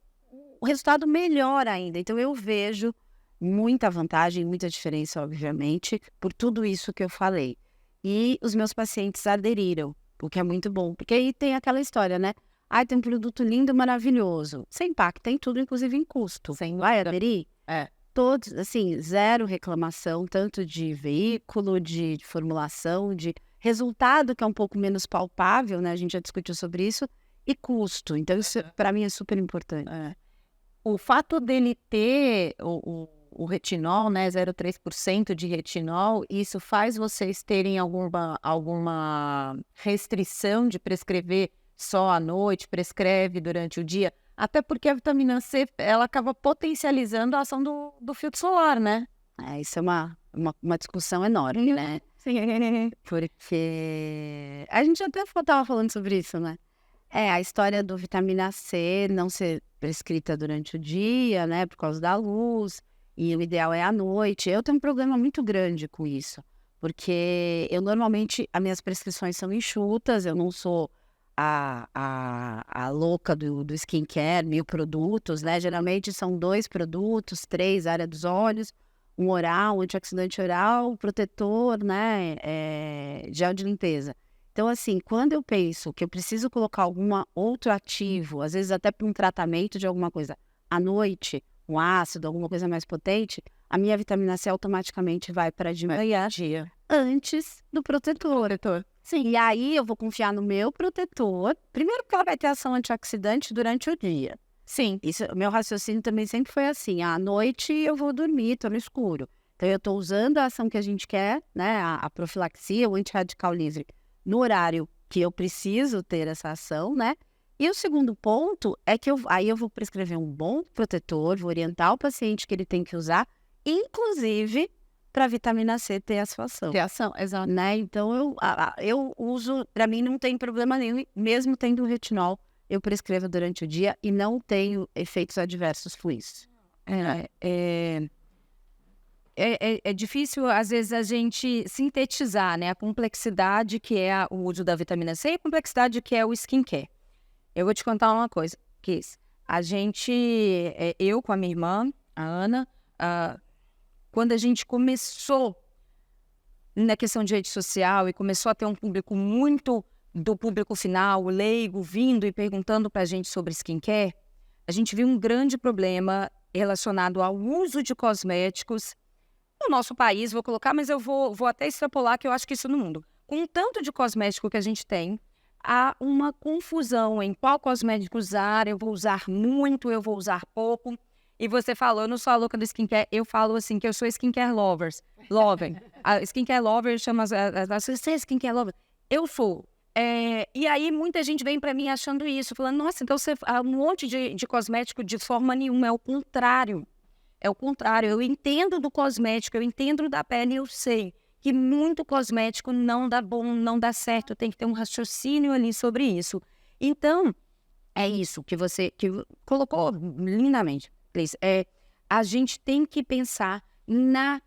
um resultado melhor ainda. Então, eu vejo muita vantagem, muita diferença, obviamente, por tudo isso que eu falei. E os meus pacientes aderiram, o que é muito bom. Porque aí tem aquela história, né? Tem um produto lindo, maravilhoso. Você impacta em tudo, inclusive em custo. Vai aderir? Todos, assim, zero reclamação, tanto de veículo, de formulação, de resultado, que é um pouco menos palpável, né? A gente já discutiu sobre isso, e custo. Então, isso, para mim, é super importante. O fato dele ter o retinol, né, 0,3% de retinol, isso faz vocês terem alguma restrição de prescrever só à noite, prescreve durante o dia? Até porque a vitamina C, ela acaba potencializando a ação do filtro solar, né? Isso é uma discussão enorme, né? Sim. Porque a gente até estava falando sobre isso, né? A história do vitamina C não ser prescrita durante o dia, né? Por causa da luz, e o ideal é à noite. Eu tenho um problema muito grande com isso, porque eu normalmente, as minhas prescrições são enxutas, eu não sou a louca do skincare, 1000 produtos, né? Geralmente são 2 produtos, 3, área dos olhos, um oral, um antioxidante oral, protetor, né? Gel de limpeza. Então, assim, quando eu penso que eu preciso colocar algum outro ativo, às vezes até para um tratamento de alguma coisa, à noite, um ácido, alguma coisa mais potente, a minha vitamina C automaticamente vai para de manhã, antes do protetor. Sim, e aí eu vou confiar no meu protetor. Primeiro porque ela vai ter ação antioxidante durante o dia. Sim. O meu raciocínio também sempre foi assim, à noite eu vou dormir, tô no escuro. Então eu tô usando a ação que a gente quer, né, a profilaxia, o antirradical livre, no horário que eu preciso ter essa ação, né? E o segundo ponto é que aí eu vou prescrever um bom protetor, vou orientar o paciente que ele tem que usar, inclusive para a vitamina C ter a sua ação. Exato. Né? Então, eu uso, para mim não tem problema nenhum, mesmo tendo retinol, eu prescrevo durante o dia e não tenho efeitos adversos com isso. É difícil, às vezes, a gente sintetizar, né, a complexidade que é o uso da vitamina C e a complexidade que é o skincare. Eu vou te contar uma coisa, Kiss. Eu com a minha irmã, a Ana, quando a gente começou na questão de rede social e começou a ter um público muito do público final, leigo, vindo e perguntando para a gente sobre skincare, a gente viu um grande problema relacionado ao uso de cosméticos no nosso país, vou colocar, mas eu vou até extrapolar que eu acho que isso no mundo. Com o tanto de cosmético que a gente tem, há uma confusão em qual cosmético usar, eu vou usar muito, eu vou usar pouco. E você falou, eu não sou a louca do skincare, eu falo assim que eu sou skincare lover. A skincare lover chama você é skincare lover? Eu sou. E aí muita gente vem pra mim achando isso, falando, nossa, então você há um monte de cosmético de forma nenhuma, é o contrário. É o contrário, eu entendo do cosmético, eu entendo da pele, eu sei que muito cosmético não dá bom, não dá certo, tem que ter um raciocínio ali sobre isso. Então, é isso que você colocou lindamente, Cris. A gente tem que pensar na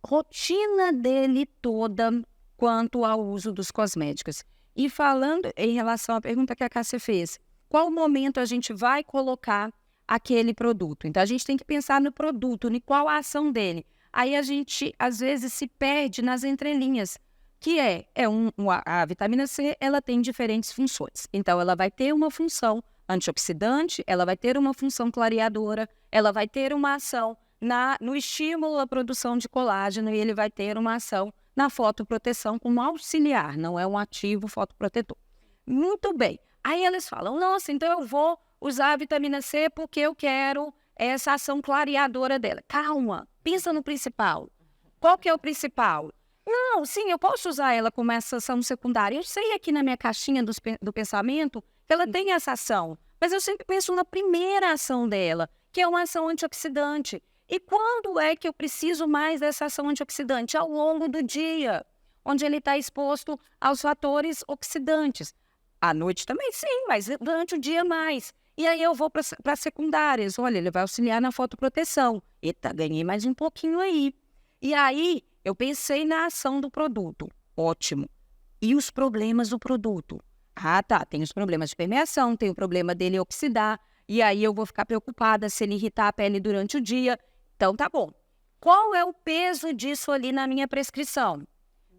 rotina dele toda quanto ao uso dos cosméticos. E falando em relação à pergunta que a Cássia fez, qual momento a gente vai colocar aquele produto? Então, a gente tem que pensar no produto, em qual a ação dele. Aí a gente, às vezes, se perde nas entrelinhas, que a vitamina C, ela tem diferentes funções. Então, ela vai ter uma função antioxidante, ela vai ter uma função clareadora, ela vai ter uma ação no estímulo à produção de colágeno e ele vai ter uma ação na fotoproteção como auxiliar, não é um ativo fotoprotetor. Muito bem. Aí eles falam, nossa, então eu vou usar a vitamina C porque eu quero essa ação clareadora dela. Calma, pensa no principal. Qual que é o principal? Não, sim, eu posso usar ela como essa ação secundária. Eu sei aqui na minha caixinha do pensamento que ela tem essa ação, mas eu sempre penso na primeira ação dela, que é uma ação antioxidante. E quando é que eu preciso mais dessa ação antioxidante? Ao longo do dia, onde ele está exposto aos fatores oxidantes. À noite também, sim, mas durante o dia mais. E aí eu vou para as secundárias. Olha, ele vai auxiliar na fotoproteção. Eita, ganhei mais um pouquinho aí. E aí eu pensei na ação do produto. Ótimo. E os problemas do produto? Ah, tá, tem os problemas de permeação, tem o problema dele oxidar. E aí eu vou ficar preocupada se ele irritar a pele durante o dia. Então, tá bom. Qual é o peso disso ali na minha prescrição?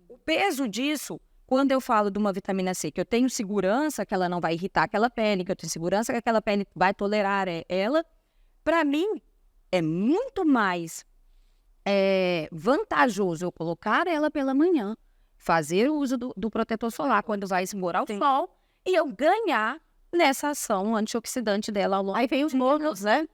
O peso disso, quando eu falo de uma vitamina C, que eu tenho segurança que ela não vai irritar aquela pele, que eu tenho segurança que aquela pele vai tolerar ela, para mim é muito mais vantajoso eu colocar ela pela manhã, fazer o uso do protetor solar quando vai expor ao sol e eu ganhar nessa ação antioxidante dela ao longo. Aí vem os bônus, né?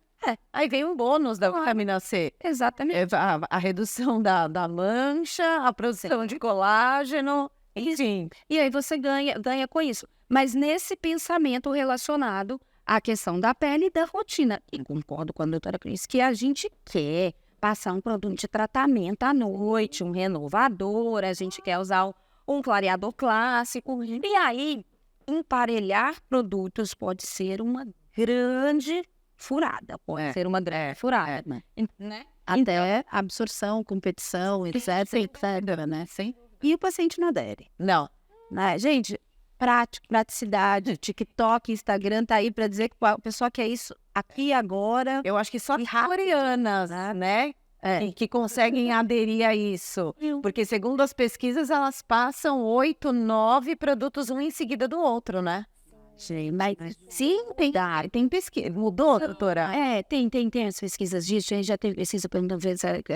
Aí vem o bônus da vitamina C. Exatamente. A redução da mancha, a produção de colágeno, enfim. E aí você ganha com isso. Mas nesse pensamento relacionado à questão da pele e da rotina. E concordo com a doutora Cris que a gente quer passar um produto de tratamento à noite, um renovador, a gente quer usar um clareador clássico. E aí, emparelhar produtos pode ser uma grande furada, pode ser uma grande furada, né? Até absorção, competição, etc, né? Sim. E o paciente não adere. Não. Né? Gente, praticidade, TikTok, Instagram tá aí para dizer que a pessoa quer isso aqui agora. Eu acho que só as coreanas, né? Que conseguem aderir a isso. Porque, segundo as pesquisas, elas passam 8, 9 produtos um em seguida do outro, né? Gente, mas sim, tem pesquisa. Mudou, doutora? Tem as pesquisas disso. A gente já tem pesquisa perguntando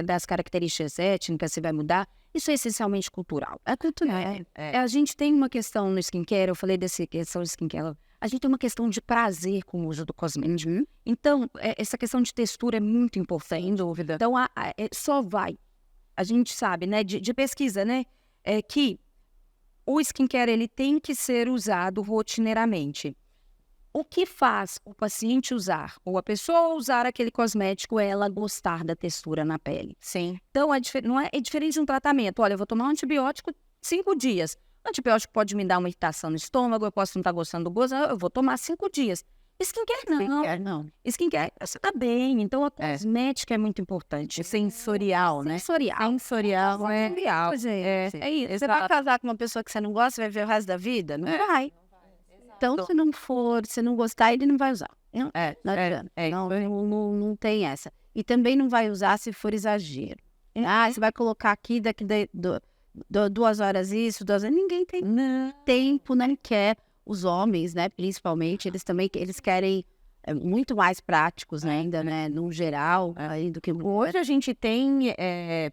das características étnicas, se vai mudar. Isso é essencialmente cultural. É cultural. A gente tem uma questão no skincare, eu falei dessa questão do skincare. A gente tem uma questão de prazer com o uso do cosmético. Então, essa questão de textura é muito importante. Sem dúvida. Então, só vai. A gente sabe, né, de pesquisa, né, que o skincare ele tem que ser usado rotineiramente. O que faz o paciente usar, ou a pessoa usar aquele cosmético, é ela gostar da textura na pele. Sim. Então, é diferente de um tratamento. Olha, eu vou tomar um antibiótico 5 dias. O antibiótico pode me dar uma irritação no estômago, eu posso não estar gostando do gosto, eu vou tomar 5 dias. Skincare não. Skincare, você tá bem. Então, a cosmética é muito importante. Sensorial, né? Sensorial. Sensorial. Pois é isso. Você vai casar com uma pessoa que você não gosta, vai ver o resto da vida? Não vai. Então, se não gostar, ele não vai usar. Não adianta. Não tem essa. E também não vai usar se for exagero. Você vai colocar aqui, daqui 2 horas isso, 2 horas... Ninguém tem tempo, né? Quer. Os homens, né, principalmente, eles querem muito mais práticos, né, ainda, né, no geral, aí, do que... Hoje a gente tem,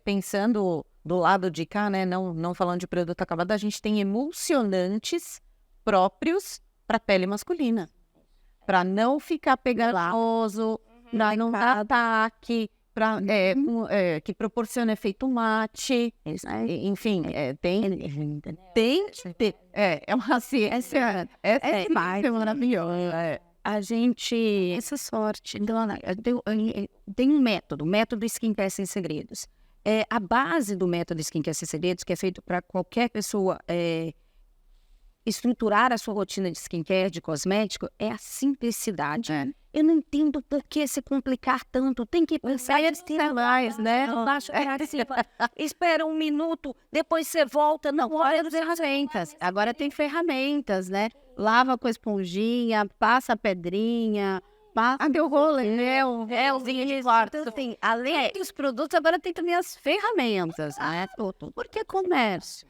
pensando do lado de cá, né, não falando de produto acabado, a gente tem emulsionantes próprios para pele masculina. Para não ficar pegajoso, para não dar ataque, que proporciona efeito mate, enfim, tem que ter. É uma ciência, é maravilhosa. a gente... Essa sorte. Então, tem um método, o método Skincare Sem Segredos. A base do método Skincare Sem Segredos, que é feito para qualquer pessoa estruturar a sua rotina de skincare, de cosmético, é a simplicidade. Eu não entendo por que se complicar tanto. Tem que pensar mais, né? Baixo pra cima. Espera um minuto, depois você volta. Não, olha as Ferramentas. Agora tem ferramentas, né? Lava com esponjinha, passa a pedrinha, passa o rolê, gelzinho de quarto. Então, assim, além dos produtos, agora tem também as ferramentas, né? Porque é comércio.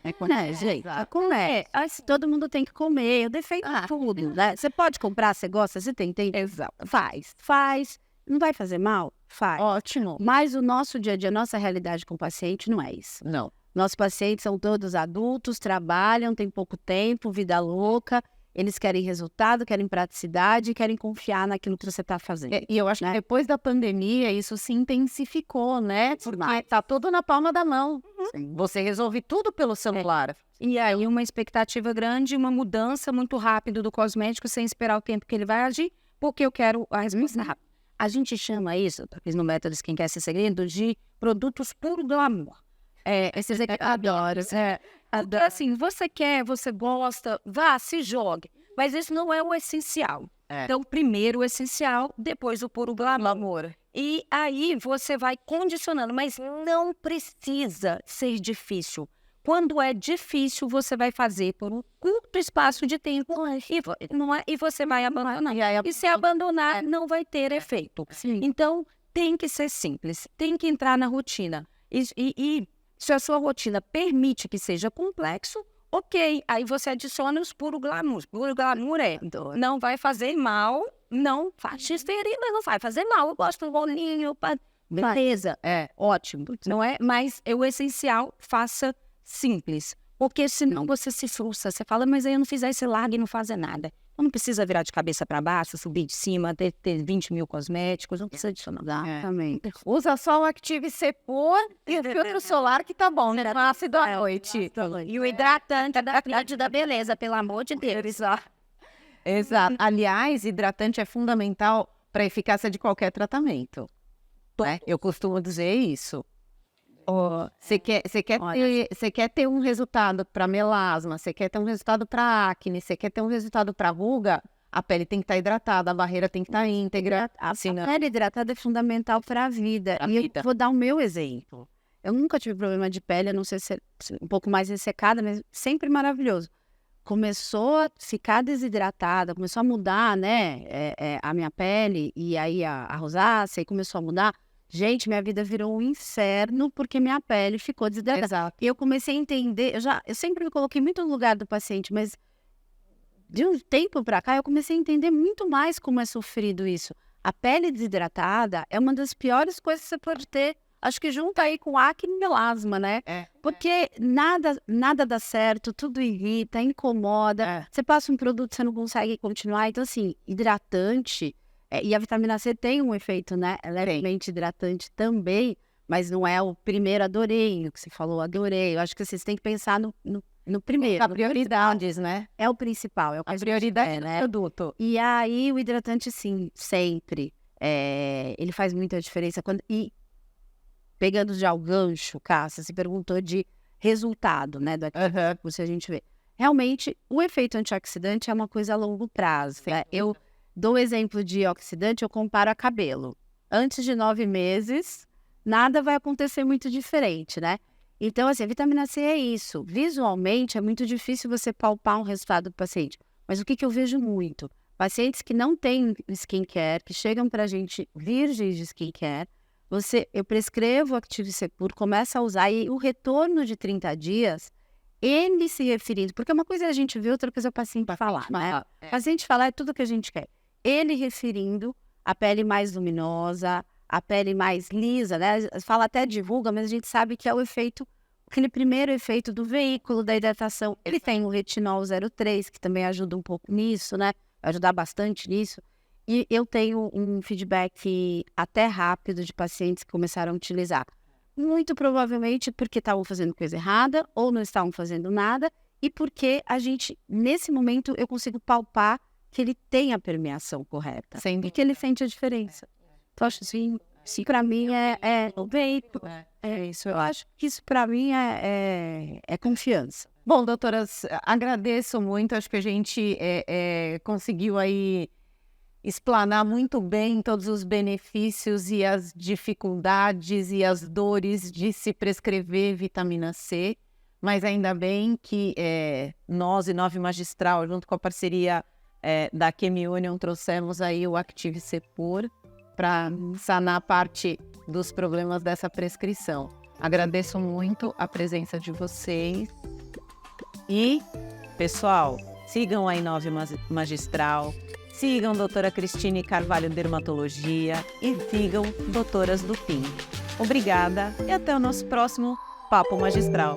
Gente? É comércio. Todo mundo tem que comer, eu defendo tudo, né? Você pode comprar, você gosta, você tem. Exato. Faz. Não vai fazer mal? Faz. Ótimo. Mas o nosso dia a dia, a nossa realidade com o paciente não é isso. Não. Nossos pacientes são todos adultos, trabalham, têm pouco tempo, vida louca. Eles querem resultado, querem praticidade, querem confiar naquilo que você está fazendo. E eu acho que depois da pandemia isso se intensificou, né? Porque tá tudo na palma da mão. Você resolve tudo pelo celular. E aí uma expectativa grande, uma mudança muito rápida do cosmético sem esperar o tempo que ele vai agir, porque eu quero a resposta rápida. A gente chama isso, no método Skincare Sem Segredo, de produtos puro glamour. Esses aqui, adoro. Porque, assim, você quer, você gosta, vá, se jogue. Mas isso não é o essencial. Então, primeiro o essencial, depois o puro glamour. E aí você vai condicionando, mas não precisa ser difícil. Quando é difícil, você vai fazer por um curto espaço de tempo e você vai abandonar. E se abandonar, não vai ter efeito. Então, tem que ser simples, tem que entrar na rotina. E se a sua rotina permite que seja complexo, ok. Aí você adiciona os puro glamour. Puro glamour não vai fazer mal, não faz te ferir, mas não vai fazer mal. Eu gosto do rolinho, beleza, ótimo. Não é? Mas o essencial, faça simples. Porque senão você se frustra. Você fala, mas aí eu não fizer esse largo e não fazer nada. Não precisa virar de cabeça para baixo, subir de cima, ter 20 mil cosméticos, não precisa disso não. Exatamente. Usa só o Active Cepor e o filtro solar que tá bom, né? Ácido à noite. E o hidratante da frente da beleza, pelo amor de Deus. Exato. Aliás, hidratante é fundamental para a eficácia de qualquer tratamento. Né? Eu costumo dizer isso. Você quer ter um resultado para melasma, você quer ter um resultado para acne, você quer ter um resultado para ruga, a pele tem que estar hidratada, a barreira tem que estar íntegra. A pele hidratada é fundamental para a vida. Eu vou dar o meu exemplo. Eu nunca tive problema de pele, a não ser um pouco mais ressecada, mas sempre maravilhoso. Começou a ficar desidratada, começou a mudar, né, a minha pele, e aí a rosácea, e começou a mudar. Gente, minha vida virou um inferno porque minha pele ficou desidratada. Exato. E eu comecei a entender, eu sempre me coloquei muito no lugar do paciente, mas de um tempo para cá eu comecei a entender muito mais como é sofrido isso. A pele desidratada é uma das piores coisas que você pode ter. Acho que junta aí com acne e melasma, né? Porque nada dá certo, tudo irrita, incomoda. Você passa um produto, você não consegue continuar. Então, assim, hidratante... e a vitamina C tem um efeito, né? Levemente hidratante também, mas não é o primeiro, adorei. O que você falou, adorei. Eu acho que vocês têm que pensar no primeiro. A prioridades, né? É o principal. É o que a prioridade né? do produto. E aí, o hidratante, sim, sempre. Ele faz muita diferença. E pegando já o gancho, Cássia, você perguntou de resultado, né? Do se a gente vê. Realmente, o efeito antioxidante é uma coisa a longo prazo. Né? Eu dou exemplo de oxidante, eu comparo a cabelo. Antes de 9 meses, nada vai acontecer muito diferente, né? Então, assim, a vitamina C é isso. Visualmente, é muito difícil você palpar um resultado do paciente. Mas o que eu vejo muito? Pacientes que não têm skincare, que chegam pra gente virgens de skincare, eu prescrevo o Active Cepur, começa a usar, e o retorno de 30 dias, ele se referindo, porque uma coisa é a gente ver, outra coisa é o paciente falar, né? O paciente falar é tudo que a gente quer. Ele referindo a pele mais luminosa, a pele mais lisa, né? Fala até de ruga, mas a gente sabe que é o efeito, aquele primeiro efeito do veículo da hidratação. Ele tem o retinol 03, que também ajuda um pouco nisso, né? Vai ajudar bastante nisso. E eu tenho um feedback até rápido de pacientes que começaram a utilizar. Muito provavelmente porque estavam fazendo coisa errada ou não estavam fazendo nada, e porque nesse momento, eu consigo palpar que ele tem a permeação correta Sem e que ele sente a diferença. Então, acho assim, isso para mim é o peito. É isso, eu acho que isso para mim é confiança. Bom, doutoras, agradeço muito. Acho que a gente conseguiu aí explanar muito bem todos os benefícios e as dificuldades e as dores de se prescrever vitamina C. Mas ainda bem que nós, Inove Magistral, junto com a parceria da ChemiUnion, trouxemos aí o Active Cepor para sanar parte dos problemas dessa prescrição. Agradeço muito a presença de vocês. E, pessoal, sigam a Inove Magistral, sigam a doutora Cristine Carvalho Dermatologia e sigam Doutoras do Fim. Obrigada e até o nosso próximo Papo Magistral.